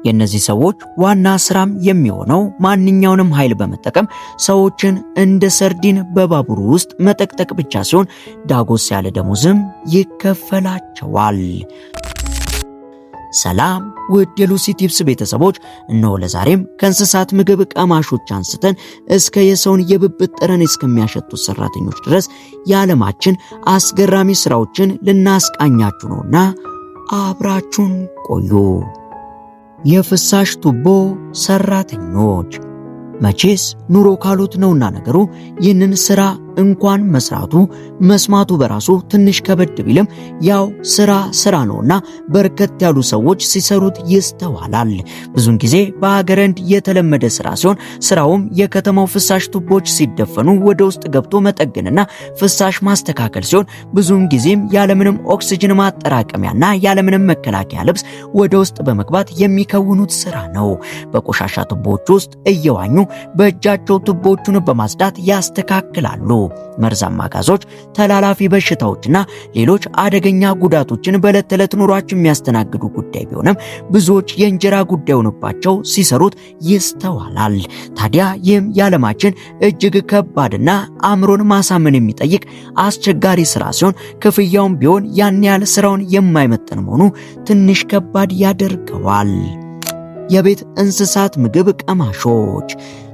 የእነዚህ ሰዎች ዋና ስራም የሚሆነው ማንኛውንም ኃይል በመጠቀም ሰዎችን እንደ ሰርዲን በባቡሩ ውስጥ መጠቅጠቅ ብቻ ሲሆን ዳጎስ ያለ ደሞዝም ይከፈላቸዋል። ሰላም ውድ የሉሲ ቲፕስ ቤተሰቦች፣ እነሆ ለዛሬም ከእንስሳት ምግብ ቀማሾች አንስተን እስከ የሰውን የብብት ጠረን እስከሚያሸቱት ሰራተኞች ድረስ የዓለማችን አስገራሚ ስራዎችን ልናስቃኛችሁ ነውና አብራችሁን ቆዩ። የፍሳሽ ቱቦ ሰራተኞች። መቼስ ኑሮ ካሉት ነውና ነገሩ ይህንን ስራ እንኳን መስራቱ መስማቱ በራሱ ትንሽ ከበድ ቢልም ያው ስራ ነውና በርከት ያሉ ሰዎች ሲሰሩት ይስተዋላል። ብዙን ጊዜ በሀገረንድ የተለመደ ስራ ሲሆን ስራውም የከተማው ፍሳሽ ቱቦች ሲደፈኑ ወደ ውስጥ ገብቶ መጠገንና ፍሳሽ ማስተካከል ሲሆን ብዙን ጊዜም ያለምንም ኦክሲጅን ማጠራቀሚያና ያለምንም መከላከያ ልብስ ወደ ውስጥ በመግባት የሚከውኑት ስራ ነው። በቆሻሻ ቱቦዎች ውስጥ እየዋኙ በእጃቸው ቱቦቹን በማጽዳት ያስተካክላሉ። መርዛማ ጋዞች፣ ተላላፊ በሽታዎችና ሌሎች አደገኛ ጉዳቶችን በዕለት ተዕለት ኑሯቸው የሚያስተናግዱ ጉዳይ ቢሆንም ብዙዎች የእንጀራ ጉዳይ ሆኖባቸው ሲሰሩት ይስተዋላል። ታዲያ ይህም የዓለማችን እጅግ ከባድና አእምሮን ማሳመን የሚጠይቅ አስቸጋሪ ስራ ሲሆን ክፍያውም ቢሆን ያን ያህል ስራውን የማይመጥን መሆኑ ትንሽ ከባድ ያደርገዋል። የቤት እንስሳት ምግብ ቀማሾች።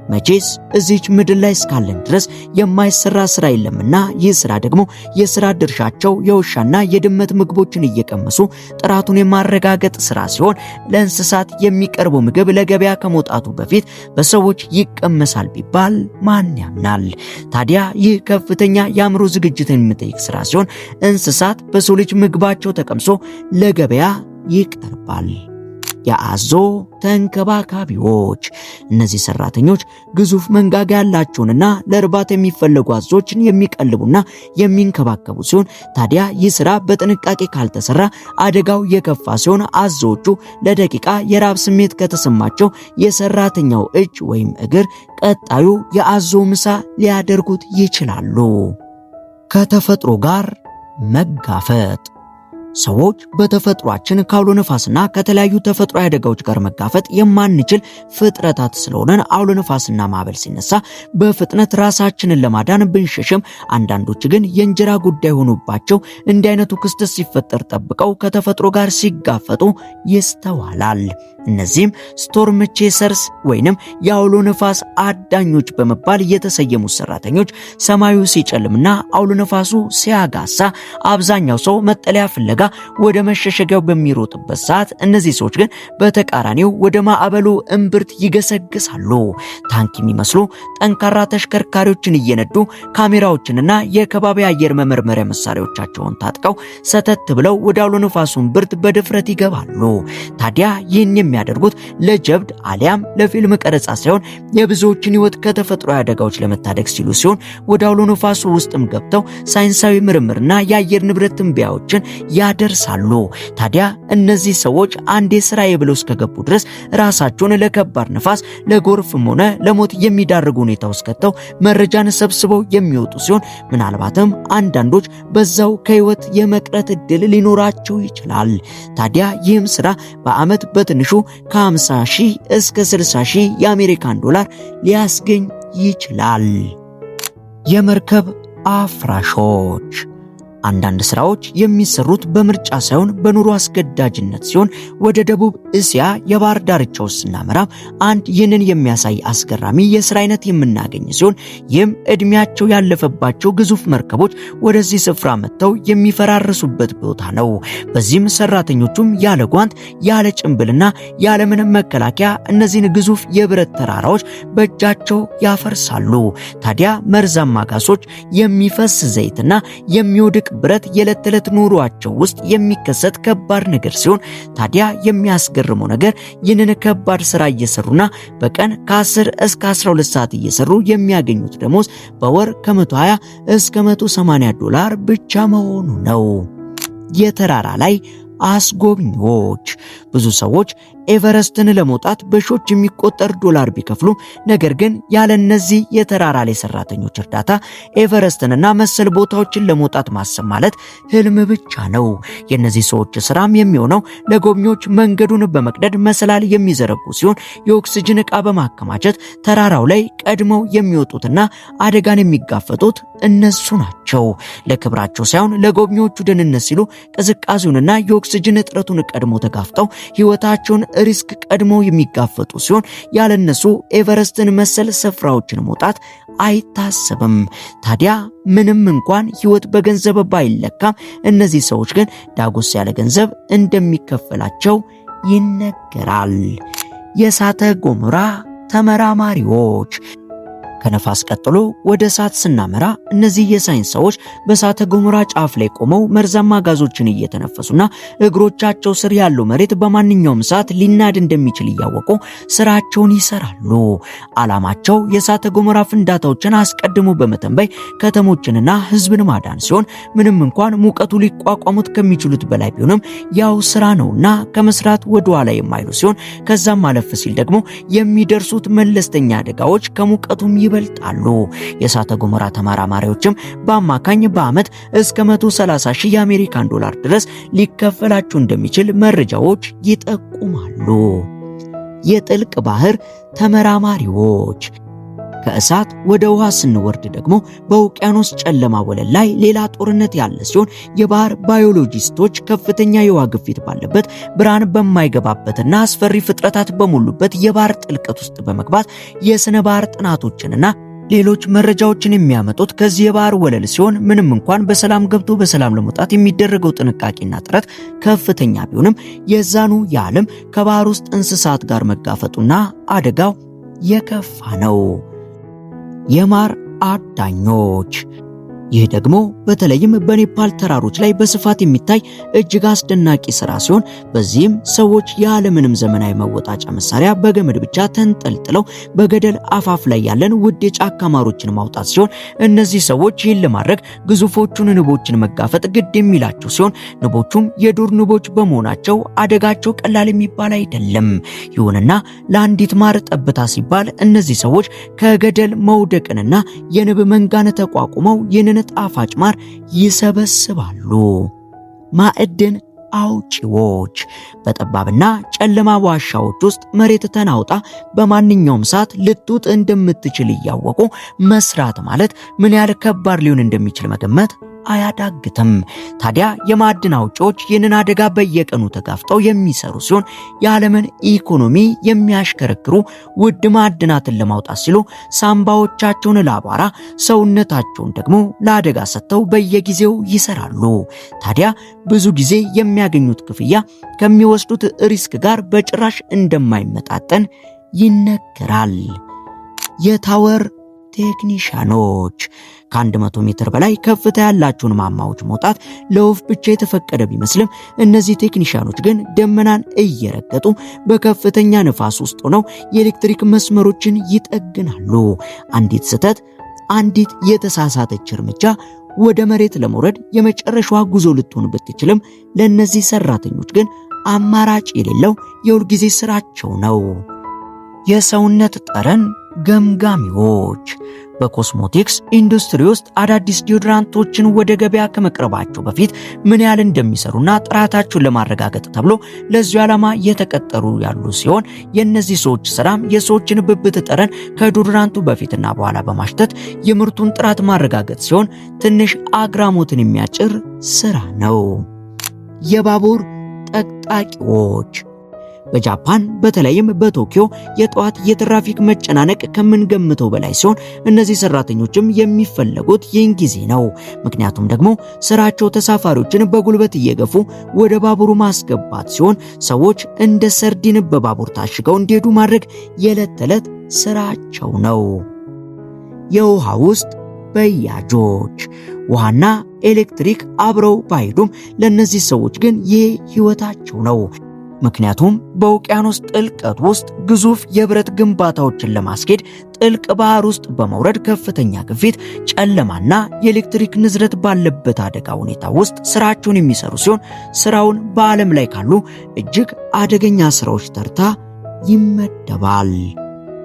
መቼስ እዚች ምድር ላይ እስካለን ድረስ የማይሰራ ስራ የለምና ይህ ስራ ደግሞ የስራ ድርሻቸው የውሻና የድመት ምግቦችን እየቀመሱ ጥራቱን የማረጋገጥ ስራ ሲሆን ለእንስሳት የሚቀርበው ምግብ ለገበያ ከመውጣቱ በፊት በሰዎች ይቀመሳል ቢባል ማን ያምናል? ታዲያ ይህ ከፍተኛ የአእምሮ ዝግጅትን የሚጠይቅ ስራ ሲሆን እንስሳት በሰው ልጅ ምግባቸው ተቀምሶ ለገበያ ይቀርባል። የአዞ ተንከባካቢዎች። እነዚህ ሰራተኞች ግዙፍ መንጋጋ ያላቸውንና ለእርባታ የሚፈለጉ አዞችን የሚቀልቡና የሚንከባከቡ ሲሆን ታዲያ ይህ ስራ በጥንቃቄ ካልተሰራ አደጋው የከፋ ሲሆን አዞዎቹ ለደቂቃ የራብ ስሜት ከተሰማቸው የሰራተኛው እጅ ወይም እግር ቀጣዩ የአዞ ምሳ ሊያደርጉት ይችላሉ። ከተፈጥሮ ጋር መጋፈጥ። ሰዎች በተፈጥሯችን ካውሎ ነፋስና ከተለያዩ ተፈጥሯዊ አደጋዎች ጋር መጋፈጥ የማንችል ፍጥረታት ስለሆነን አውሎ ነፋስና ማዕበል ሲነሳ በፍጥነት ራሳችንን ለማዳን ብንሸሽም አንዳንዶች ግን የእንጀራ ጉዳይ ሆኖባቸው እንዲህ አይነቱ ክስተት ሲፈጠር ጠብቀው ከተፈጥሮ ጋር ሲጋፈጡ ይስተዋላል። እነዚህም ስቶርም ቼሰርስ ወይንም የአውሎ ነፋስ አዳኞች በመባል የተሰየሙ ሰራተኞች ሰማዩ ሲጨልምና አውሎ ነፋሱ ሲያጋሳ አብዛኛው ሰው መጠለያ ፍለጋ ወደ መሸሸጊያው በሚሮጥበት ሰዓት እነዚህ ሰዎች ግን በተቃራኒው ወደ ማዕበሉ እምብርት ይገሰግሳሉ። ታንክ የሚመስሉ ጠንካራ ተሽከርካሪዎችን እየነዱ ካሜራዎችንና የከባቢ አየር መመርመሪያ መሳሪያዎቻቸውን ታጥቀው ሰተት ብለው ወደ አውሎ ነፋሱ እምብርት በድፍረት ይገባሉ። ታዲያ ይህን የሚያደርጉት ለጀብድ አሊያም ለፊልም ቀረጻ ሳይሆን የብዙዎችን ሕይወት ከተፈጥሮ አደጋዎች ለመታደግ ሲሉ ሲሆን ወደ አውሎ ነፋሱ ውስጥም ገብተው ሳይንሳዊ ምርምርና የአየር ንብረት ትንበያዎችን ያደርሳሉ። ታዲያ እነዚህ ሰዎች አንዴ ስራዬ ብለው እስከገቡ ድረስ ራሳቸውን ለከባድ ነፋስ፣ ለጎርፍም ሆነ ለሞት የሚዳርጉ ሁኔታ ውስጥ ከተው መረጃን ሰብስበው የሚወጡ ሲሆን ምናልባትም አንዳንዶች በዛው ከህይወት የመቅረት እድል ሊኖራቸው ይችላል። ታዲያ ይህም ስራ በአመት በትንሹ ከ50,000 እስከ 60,000 የአሜሪካን ዶላር ሊያስገኝ ይችላል። የመርከብ አፍራሾች። አንዳንድ ስራዎች የሚሰሩት በምርጫ ሳይሆን በኑሮ አስገዳጅነት ሲሆን ወደ ደቡብ እስያ የባህር ዳርቻዎች ስናመራ አንድ ይህንን የሚያሳይ አስገራሚ የስራ አይነት የምናገኝ ሲሆን ይህም እድሜያቸው ያለፈባቸው ግዙፍ መርከቦች ወደዚህ ስፍራ መጥተው የሚፈራረሱበት ቦታ ነው። በዚህም ሰራተኞቹም ያለ ጓንት፣ ያለ ጭንብልና ያለ ምንም መከላከያ እነዚህን ግዙፍ የብረት ተራራዎች በእጃቸው ያፈርሳሉ። ታዲያ መርዛማ ጋሶች፣ የሚፈስ ዘይትና የሚወድቅ ብረት የዕለት ተዕለት ኑሯቸው ውስጥ የሚከሰት ከባድ ነገር ሲሆን ታዲያ የሚያስገርመው ነገር ይህንን ከባድ ስራ እየሰሩና በቀን ከ10 እስከ 12 ሰዓት እየሰሩ የሚያገኙት ደሞዝ በወር ከ120 እስከ 180 ዶላር ብቻ መሆኑ ነው። የተራራ ላይ አስጎብኚዎች። ብዙ ሰዎች ኤቨረስትን ለመውጣት በሺዎች የሚቆጠር ዶላር ቢከፍሉ፣ ነገር ግን ያለ እነዚህ የተራራ ላይ ሰራተኞች እርዳታ ኤቨረስትንና መሰል ቦታዎችን ለመውጣት ማሰብ ማለት ህልም ብቻ ነው። የእነዚህ ሰዎች ስራም የሚሆነው ለጎብኚዎች መንገዱን በመቅደድ መሰላል የሚዘረጉ ሲሆን የኦክስጅን ዕቃ በማከማቸት ተራራው ላይ ቀድመው የሚወጡትና አደጋን የሚጋፈጡት እነሱ ናቸው። ለክብራቸው ሳይሆን ለጎብኚዎቹ ደህንነት ሲሉ ቅዝቃዜውንና የኦክስጅን እጥረቱን ቀድሞ ተጋፍጠው ህይወታቸውን ሪስክ ቀድመው የሚጋፈጡ ሲሆን ያለነሱ ኤቨረስትን መሰል ስፍራዎችን መውጣት አይታሰብም። ታዲያ ምንም እንኳን ህይወት በገንዘብ ባይለካም እነዚህ ሰዎች ግን ዳጎስ ያለ ገንዘብ እንደሚከፈላቸው ይነገራል። የእሳተ ገሞራ ተመራማሪዎች ከነፋስ ቀጥሎ ወደ እሳት ስናመራ እነዚህ የሳይንስ ሰዎች በእሳተ ገሞራ ጫፍ ላይ ቆመው መርዛማ ጋዞችን እየተነፈሱና እግሮቻቸው ስር ያለው መሬት በማንኛውም ሰዓት ሊናድ እንደሚችል እያወቁ ስራቸውን ይሰራሉ። ዓላማቸው የእሳተ ገሞራ ፍንዳታዎችን አስቀድሞ በመተንበይ ከተሞችንና ህዝብን ማዳን ሲሆን ምንም እንኳን ሙቀቱ ሊቋቋሙት ከሚችሉት በላይ ቢሆንም ያው ስራ ነውና ከመስራት ወደ ኋላ የማይሉ ሲሆን ከዛም ማለፍ ሲል ደግሞ የሚደርሱት መለስተኛ አደጋዎች ከሙቀቱም ይበልጣሉ። የእሳተ ገሞራ ተመራማሪዎችም በአማካኝ በአመት እስከ 130 ሺህ የአሜሪካን ዶላር ድረስ ሊከፈላቸው እንደሚችል መረጃዎች ይጠቁማሉ። የጥልቅ ባህር ተመራማሪዎች ከእሳት ወደ ውሃ ስንወርድ ደግሞ በውቅያኖስ ጨለማ ወለል ላይ ሌላ ጦርነት ያለ ሲሆን የባህር ባዮሎጂስቶች ከፍተኛ የውሃ ግፊት ባለበት ብርሃን በማይገባበትና አስፈሪ ፍጥረታት በሞሉበት የባህር ጥልቀት ውስጥ በመግባት የስነ ባህር ጥናቶችንና ሌሎች መረጃዎችን የሚያመጡት ከዚህ የባህር ወለል ሲሆን ምንም እንኳን በሰላም ገብቶ በሰላም ለመውጣት የሚደረገው ጥንቃቄና ጥረት ከፍተኛ ቢሆንም የዛኑ የዓለም ከባህር ውስጥ እንስሳት ጋር መጋፈጡና አደጋው የከፋ ነው። የማር አዳኞች ይህ ደግሞ በተለይም በኔፓል ተራሮች ላይ በስፋት የሚታይ እጅግ አስደናቂ ስራ ሲሆን በዚህም ሰዎች ያለምንም ዘመናዊ መወጣጫ መሳሪያ በገመድ ብቻ ተንጠልጥለው በገደል አፋፍ ላይ ያለን ውድ የጫካ ማሮችን ማውጣት ሲሆን እነዚህ ሰዎች ይህን ለማድረግ ግዙፎቹን ንቦችን መጋፈጥ ግድ የሚላቸው ሲሆን ንቦቹም የዱር ንቦች በመሆናቸው አደጋቸው ቀላል የሚባል አይደለም። ይሁንና ለአንዲት ማር ጠብታ ሲባል እነዚህ ሰዎች ከገደል መውደቅንና የንብ መንጋን ተቋቁመው ይህንን ጣፋጭ ማር ይሰበስባሉ። ማዕድን አውጪዎች በጠባብና ጨለማ ዋሻዎች ውስጥ መሬት ተናውጣ በማንኛውም ሰዓት ልትውጥ እንደምትችል እያወቁ መስራት ማለት ምን ያህል ከባድ ሊሆን እንደሚችል መገመት አያዳግትም። ታዲያ የማዕድን አውጪዎች ይህንን አደጋ በየቀኑ ተጋፍጠው የሚሰሩ ሲሆን የዓለምን ኢኮኖሚ የሚያሽከረክሩ ውድ ማዕድናትን ለማውጣት ሲሉ ሳምባዎቻቸውን ለአቧራ ሰውነታቸውን ደግሞ ለአደጋ ሰጥተው በየጊዜው ይሰራሉ። ታዲያ ብዙ ጊዜ የሚያገኙት ክፍያ ከሚወስዱት ሪስክ ጋር በጭራሽ እንደማይመጣጠን ይነገራል። የታወር ቴክኒሻኖች ከ100 ሜትር በላይ ከፍታ ያላቸውን ማማዎች መውጣት ለወፍ ብቻ የተፈቀደ ቢመስልም እነዚህ ቴክኒሻኖች ግን ደመናን እየረገጡ በከፍተኛ ንፋስ ውስጥ ሆነው የኤሌክትሪክ መስመሮችን ይጠግናሉ። አንዲት ስህተት፣ አንዲት የተሳሳተች እርምጃ ወደ መሬት ለመውረድ የመጨረሻዋ ጉዞ ልትሆን ብትችልም ለእነዚህ ሰራተኞች ግን አማራጭ የሌለው የሁልጊዜ ስራቸው ነው። የሰውነት ጠረን ገምጋሚዎች በኮስሞቲክስ ኢንዱስትሪ ውስጥ አዳዲስ ዲዮድራንቶችን ወደ ገበያ ከመቅረባቸው በፊት ምን ያህል እንደሚሰሩና ጥራታቸውን ለማረጋገጥ ተብሎ ለዚህ ዓላማ የተቀጠሩ ያሉ ሲሆን የእነዚህ ሰዎች ስራም የሰዎችን ብብት ጠረን ከዲዮድራንቱ በፊትና በኋላ በማሽተት የምርቱን ጥራት ማረጋገጥ ሲሆን ትንሽ አግራሞትን የሚያጭር ስራ ነው። የባቡር ጠቅጣቂዎች በጃፓን በተለይም በቶኪዮ የጠዋት የትራፊክ መጨናነቅ ከምንገምተው በላይ ሲሆን እነዚህ ሰራተኞችም የሚፈለጉት ይህን ጊዜ ነው። ምክንያቱም ደግሞ ስራቸው ተሳፋሪዎችን በጉልበት እየገፉ ወደ ባቡሩ ማስገባት ሲሆን ሰዎች እንደ ሰርዲን በባቡር ታሽገው እንዲሄዱ ማድረግ የዕለት ተዕለት ስራቸው ነው። የውሃ ውስጥ በያጆች ውሃና ኤሌክትሪክ አብረው ባይሄዱም ለእነዚህ ሰዎች ግን ይህ ህይወታቸው ነው። ምክንያቱም በውቅያኖስ ጥልቀት ውስጥ ግዙፍ የብረት ግንባታዎችን ለማስኬድ ጥልቅ ባህር ውስጥ በመውረድ ከፍተኛ ግፊት፣ ጨለማና የኤሌክትሪክ ንዝረት ባለበት አደጋ ሁኔታ ውስጥ ስራቸውን የሚሰሩ ሲሆን ስራውን በዓለም ላይ ካሉ እጅግ አደገኛ ስራዎች ተርታ ይመደባል።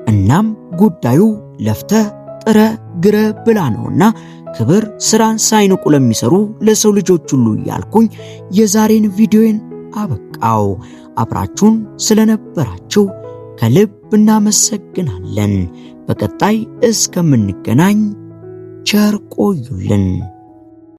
እናም ጉዳዩ ለፍተህ ጥረህ ግረህ ብላ ነውና ክብር ስራን ሳይንቁ ለሚሰሩ ለሰው ልጆች ሁሉ እያልኩኝ የዛሬን ቪዲዮን አበቃው። አብራችሁን ስለነበራችሁ ከልብ እናመሰግናለን። በቀጣይ እስከምንገናኝ ቸር ቆዩልን።